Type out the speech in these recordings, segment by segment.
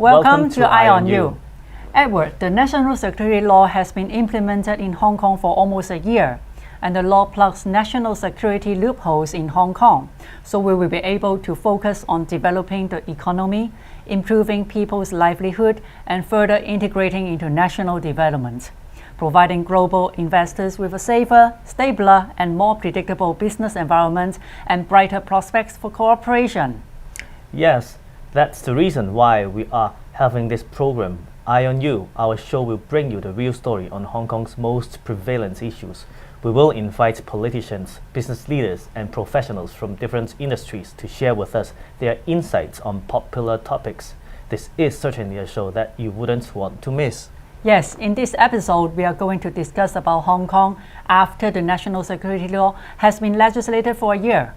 Welcome to EyE on You. Edward, the national security law has been implemented in Hong Kong for almost a year, and the law plugs national security loopholes in Hong Kong, so we will be able to focus on developing the economy, improving people's livelihood, and further integrating into national development, providing global investors with a safer, stabler, and more predictable business environment and brighter prospects for cooperation. Yes, that's the reason why we are having this program, EyE on You. Our show will bring you the real story on Hong Kong's most prevalent issues. We will invite politicians, business leaders, and professionals from different industries to share with us their insights on popular topics. This is certainly a show that you wouldn't want to miss. Yes, in this episode, we are going to discuss about Hong Kong after the national security law has been legislated for a year.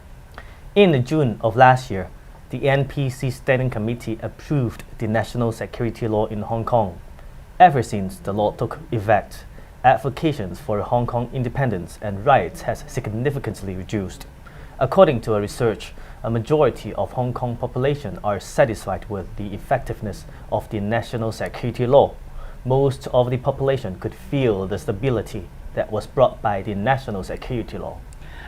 In June of last year, the NPC Standing Committee approved the national security law in Hong Kong. Ever since the law took effect, advocations for Hong Kong independence and rights has significantly reduced. According to a research, a majority of Hong Kong population are satisfied with the effectiveness of the national security law. Most of the population could feel the stability that was brought by the national security law.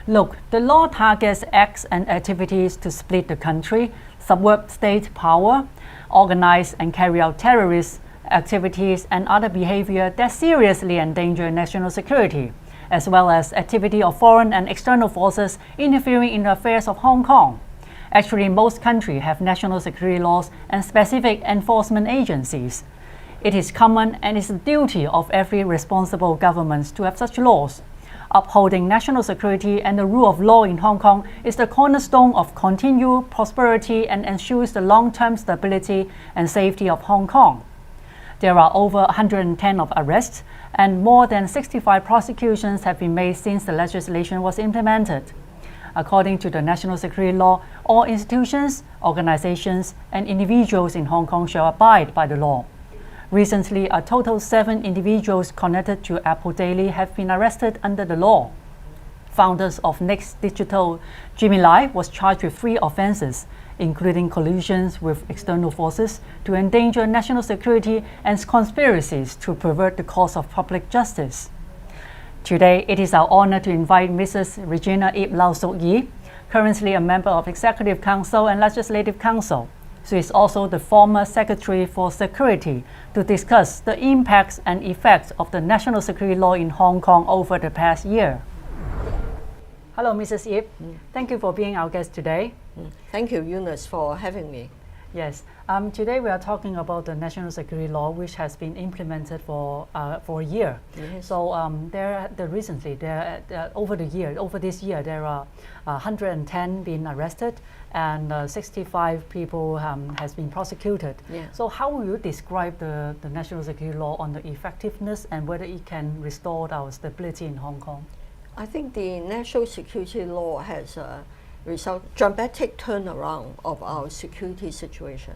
Look, the law targets acts and activities to split the country, subvert state power, organize and carry out terrorist activities and other behavior that seriously endanger national security, as well as activity of foreign and external forces interfering in the affairs of Hong Kong. Actually, most countries have national security laws and specific enforcement agencies. It is common and is the duty of every responsible government to have such laws. Upholding national security and the rule of law in Hong Kong is the cornerstone of continued prosperity and ensures the long-term stability and safety of Hong Kong. There are over 110 of arrests and more than 65 prosecutions have been made since the legislation was implemented. According to the national security law, all institutions, organizations, and individuals in Hong Kong shall abide by the law. Recently, a total of 7 individuals connected to Apple Daily have been arrested under the law. Founders of Next Digital, Jimmy Lai, was charged with 3 offenses, including collusions with external forces to endanger national security and conspiracies to pervert the cause of public justice. Today, it is our honor to invite Mrs. Regina葉劉淑儀, currently a member of Executive Council and Legislative Council. She is also the former Secretary for Security, to discuss the impacts and effects of the national security law in Hong Kong over the past year. Hello, Mrs. Yip. Thank you for being our guest today. Thank you, Eunice, for having me. Yes. Today we are talking about the national security law, which has been implemented for a year. Yes. So over this year, there are 110 been arrested and 65 people has been prosecuted. Yeah. So how will you describe the national security law on the effectiveness and whether it can restore our stability in Hong Kong? I think the national security law has dramatic turnaround of our security situation,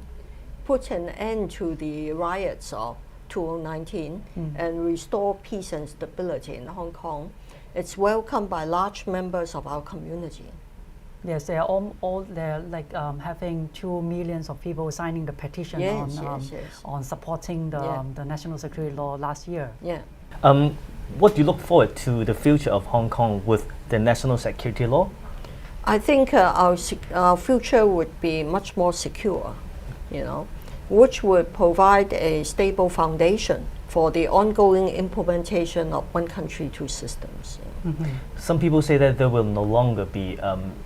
put an end to the riots of 2019 and restore peace and stability in Hong Kong. It's welcomed by large members of our community. Yes, they are they're like having 2 million of people signing the petition on supporting the national security law last year. Yeah. What do you look forward to the future of Hong Kong with the national security law? I think our future would be much more secure, which would provide a stable foundation for the ongoing implementation of one country, 2 systems. Some people say that there will no longer be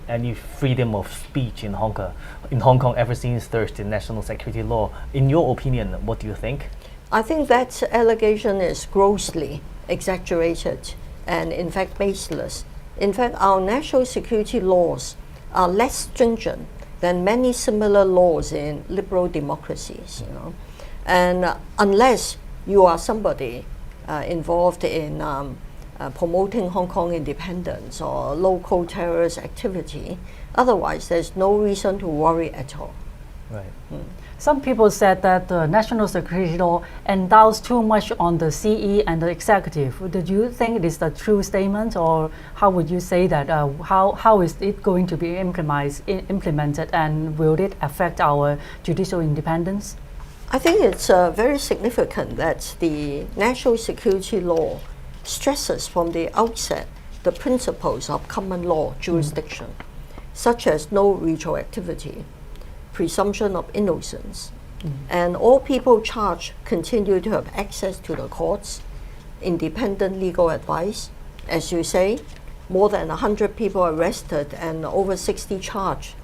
any freedom of speech in Hong Kong ever since there's the national security law. In your opinion, what do you think? I think that allegation is grossly exaggerated and in fact baseless. In fact, our national security laws are less stringent than many similar laws in liberal democracies, And unless you are somebody involved in promoting Hong Kong independence or local terrorist activity, otherwise there's no reason to worry at all. Right. Some people said that the national security law endows too much on the CE and the executive. Do you think it is the true statement, or how would you say that? How is it going to be implemented, and will it affect our judicial independence? I think it's very significant that the national security law stresses from the outset the principles of common law jurisdiction, such as no retroactivity, presumption of innocence, and all people charged continue to have access to the courts, independent legal advice. As you say, more than 100 people arrested and over 60 charged.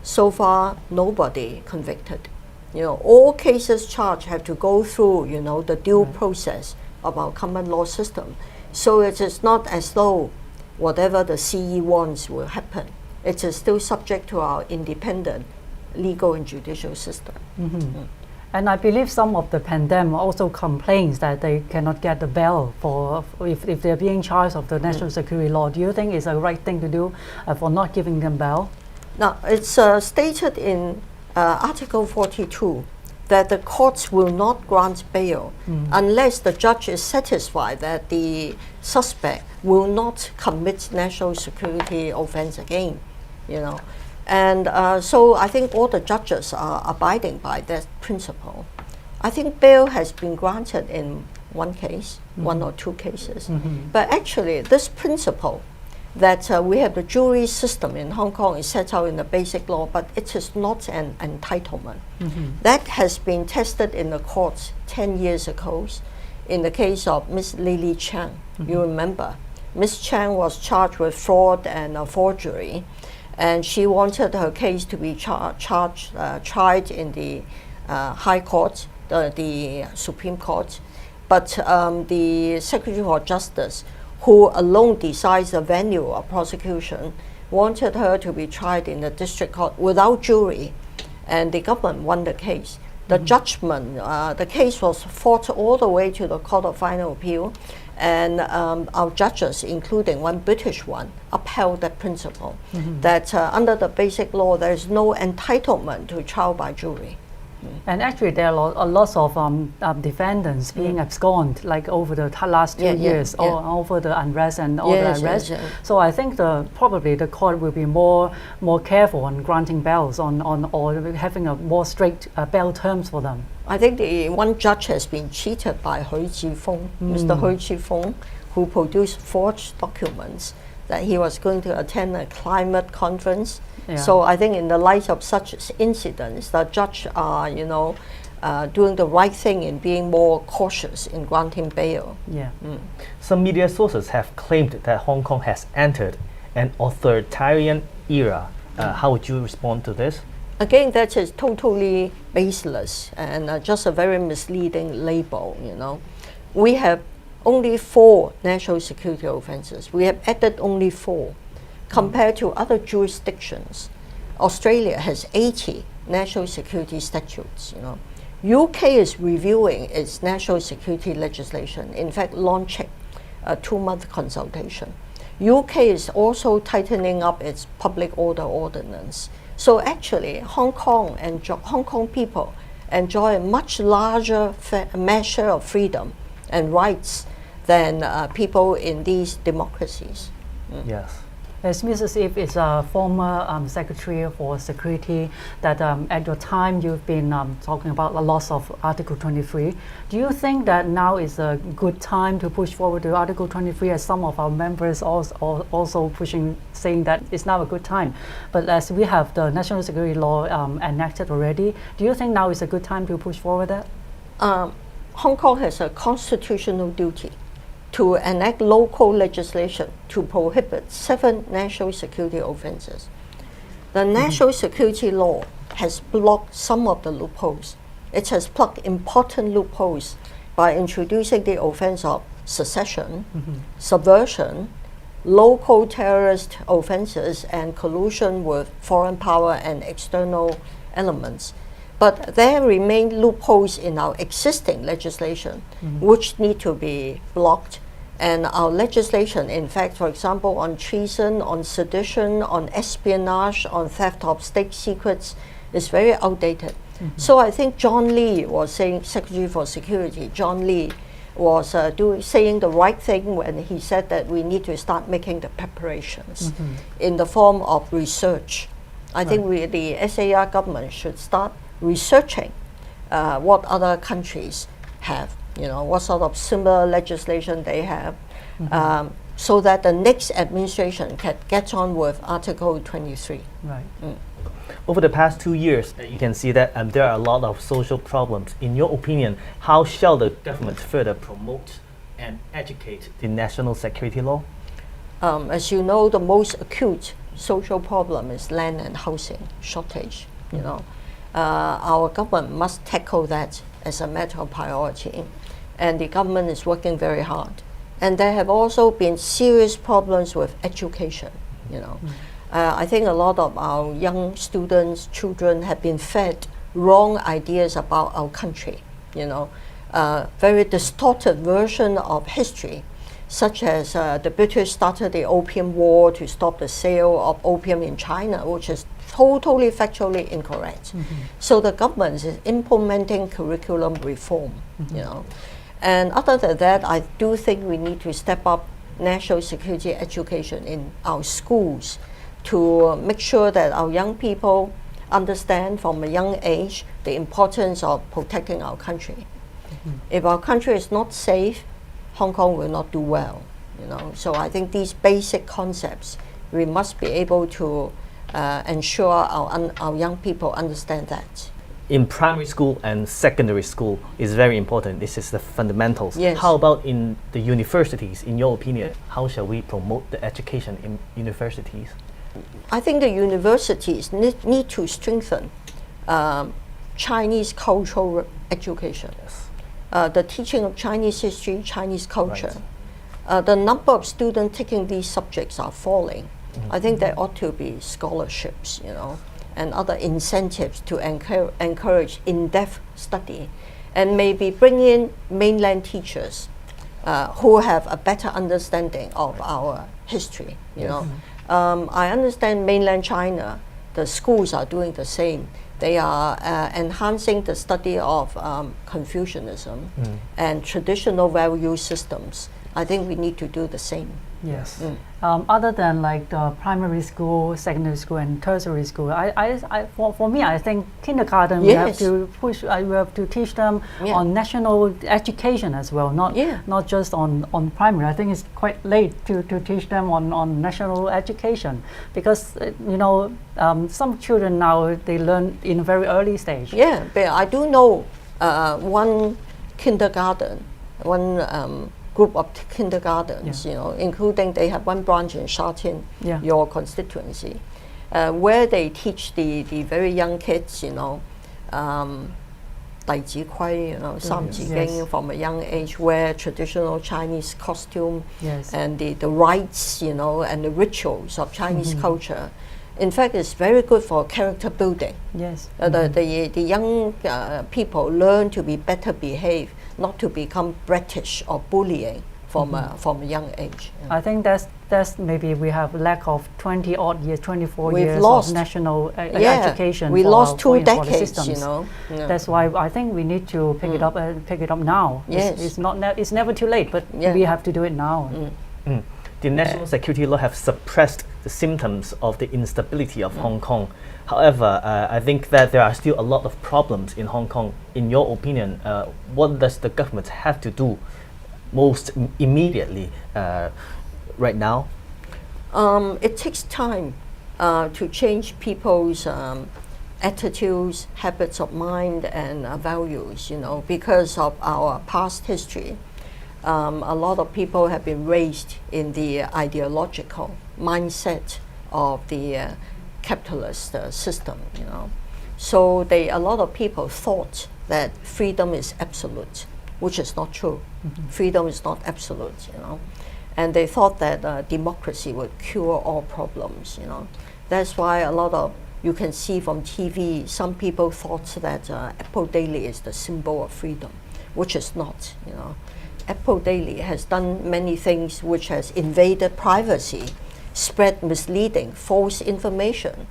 So far, nobody convicted. All cases charged have to go through, the due process of our common law system. So it is not as though whatever the CE wants will happen. It is still subject to our independent legal and judicial system. And I believe some of the pandemic also complains that they cannot get the bail if they're being charged of the national security law. Do you think it's a right thing to do for not giving them bail? Now, it's stated in Article 42 that the courts will not grant bail unless the judge is satisfied that the suspect will not commit national security offense again, And so I think all the judges are abiding by that principle. I think bail has been granted in one case, one or two cases. But actually, this principle that we have the jury system in Hong Kong is set out in the basic law, but it is not an entitlement. That has been tested in the courts 10 years ago in the case of Miss Lily Chang. You remember, Miss Chang was charged with fraud and forgery, and she wanted her case to be tried in the High Court, the Supreme Court, but the Secretary for Justice, who alone decides the venue of prosecution, wanted her to be tried in the district court without jury, and the government won the case. The judgment, the case was fought all the way to the Court of Final Appeal, and our judges, including one British one, upheld that principle, that under the basic law there is no entitlement to trial by jury. And actually, there are a lot of defendants being absconded, like over the last 2 years, over the unrest and all the arrests. So I think probably the court will be more careful on granting bails or having a more strict bail terms for them. I think the one judge has been cheated by Hui Chi-fung, Mr. Hui Chi-fung, who produced forged documents that he was going to attend a climate conference. So I think in the light of such incidents, the judge are, doing the right thing in being more cautious in granting bail. Some media sources have claimed that Hong Kong has entered an authoritarian era. How would you respond to this? Again, that is totally baseless and just a very misleading label, We have only 4 national security offences. We have added only 4. Compared to other jurisdictions, Australia has 80 national security statutes. UK is reviewing its national security legislation, in fact launching a 2-month consultation. UK is also tightening up its public order ordinance. So actually, Hong Kong people enjoy a much larger measure of freedom and rights than people in these democracies. Yes. As Mrs. Ip is a former Secretary for Security, that at your time you've been talking about the loss of Article 23. Do you think that now is a good time to push forward to Article 23, as some of our members also pushing, saying that it's now a good time? But as we have the national security law enacted already, do you think now is a good time to push forward that? Hong Kong has a constitutional duty to enact local legislation to prohibit 7 national security offences. The national security law has blocked some of the loopholes. It has plugged important loopholes by introducing the offence of secession, subversion, local terrorist offences, and collusion with foreign power and external elements. But there remain loopholes in our existing legislation which need to be blocked. And our legislation, in fact, for example, on treason, on sedition, on espionage, on theft of state secrets, is very outdated. So I think John Lee was saying, Secretary for Security, John Lee was saying the right thing when he said that we need to start making the preparations in the form of research. I think the SAR government should start researching what other countries have, what sort of similar legislation they have, so that the next administration can get on with Article 23. Right. Over the past 2 years, you can see that there are a lot of social problems. In your opinion, how shall the government further promote and educate the national security law? As you know, the most acute social problem is land and housing shortage. Our government must tackle that as a matter of priority, and the government is working very hard. And there have also been serious problems with education. I think a lot of our young students, children, have been fed wrong ideas about our country. Very distorted version of history, such as the British started the Opium War to stop the sale of opium in China, which is totally factually incorrect. So the government is implementing curriculum reform. And other than that, I do think we need to step up national security education in our schools to make sure that our young people understand from a young age the importance of protecting our country. If our country is not safe, Hong Kong will not do well. So I think these basic concepts, we must be able to ensure our young people understand that. In primary school and secondary school is very important. This is the fundamentals. Yes. How about in the universities? In your opinion, how shall we promote the education in universities? I think the universities need to strengthen Chinese cultural education. Yes. The teaching of Chinese history, Chinese culture. The number of students taking these subjects are falling. I think there ought to be scholarships, and other incentives to encourage in-depth study, and maybe bring in mainland teachers who have a better understanding of our history. I understand mainland China, the schools are doing the same. They are enhancing the study of Confucianism and traditional value systems. I think we need to do the same. Yes. Other than like the primary school, secondary school, and tertiary school, for me, I think kindergarten we have to push. We have to teach them on national education as well, not just on primary. I think it's quite late to teach them on national education because some children now they learn in a very early stage. Yeah, but I do know one kindergarten, group of kindergartens, including they have one branch in Sha Tin, your constituency, where they teach the very young kids, 弟子規, Sam Ji Ging from a young age, wear traditional Chinese costume, and the rites, and the rituals of Chinese culture. In fact, it's very good for character building. Yes. The young people learn to be better behaved, not to become brattish or bullying from a young age. I think that's maybe we have lack of 20 odd years, 24 We've years lost of national education. We lost 2 for decades, the That's why I think we need to pick it up now. Yes. It's never too late, but we have to do it now. The national security law have suppressed the symptoms of the instability of Hong Kong. However, I think that there are still a lot of problems in Hong Kong. In your opinion, what does the government have to do most immediately right now? It takes time to change people's attitudes, habits of mind, and values, because of our past history. A lot of people have been raised in the ideological mindset of the capitalist system, So a lot of people thought that freedom is absolute, which is not true. Freedom is not absolute, And they thought that democracy would cure all problems, That's why you can see from TV, some people thought that Apple Daily is the symbol of freedom, which is not, Apple Daily has done many things which has invaded privacy, spread misleading, false information,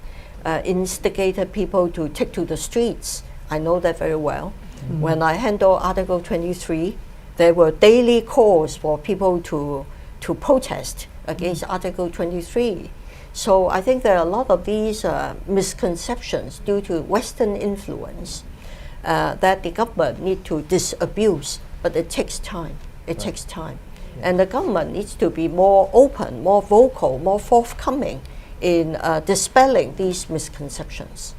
instigated people to take to the streets. I know that very well. When I handled Article 23, there were daily calls for people to protest against Article 23. So I think there are a lot of these misconceptions due to Western influence. that the government need to disabuse, but it takes time. It takes time. And the government needs to be more open, more vocal, more forthcoming in dispelling these misconceptions.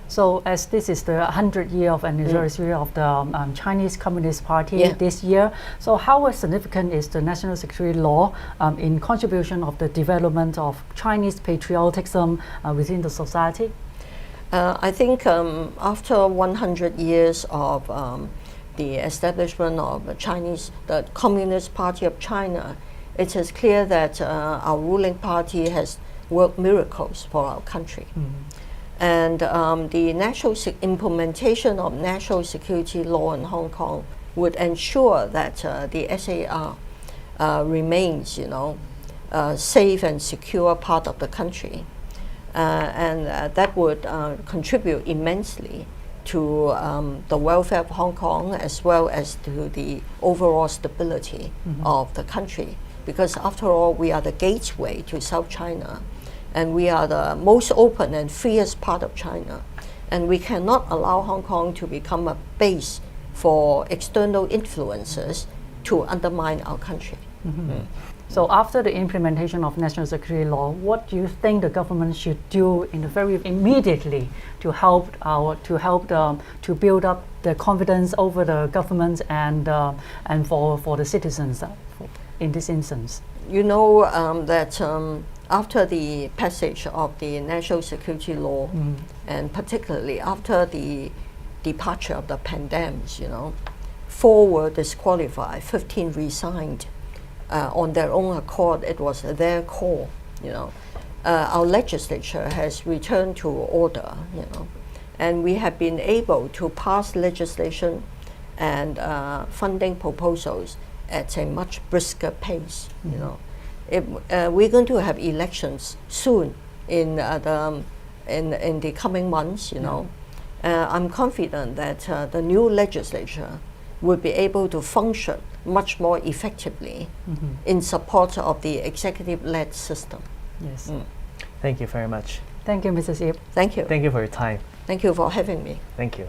So as this is the 100th year of anniversary of the Chinese Communist Party this year, so how significant is the national security law in contribution of the development of Chinese patriotism within the society? I think after 100 years of the establishment of the Communist Party of China, it is clear that our ruling party has worked miracles for our country. And the implementation of national security law in Hong Kong would ensure that the SAR remains, safe and secure part of the country. And that would contribute immensely to the welfare of Hong Kong as well as to the overall stability of the country. Because after all, we are the gateway to South China, and we are the most open and freest part of China. And we cannot allow Hong Kong to become a base for external influences to undermine our country. So after the implementation of national security law, what do you think the government should do immediately to to build up the confidence over the government and for the citizens in this instance? You know that after the passage of the national security law, and particularly after the departure of the pandemics, 4 were disqualified, 15 resigned. On their own accord, it was their call. Our legislature has returned to order. And we have been able to pass legislation and funding proposals at a much brisker pace. We're going to have elections soon in the coming months. I'm confident that the new legislature will be able to function much more effectively in support of the executive-led system. Yes. Thank you very much. Thank you, Mrs. Yip. Thank you. Thank you for your time. Thank you for having me. Thank you.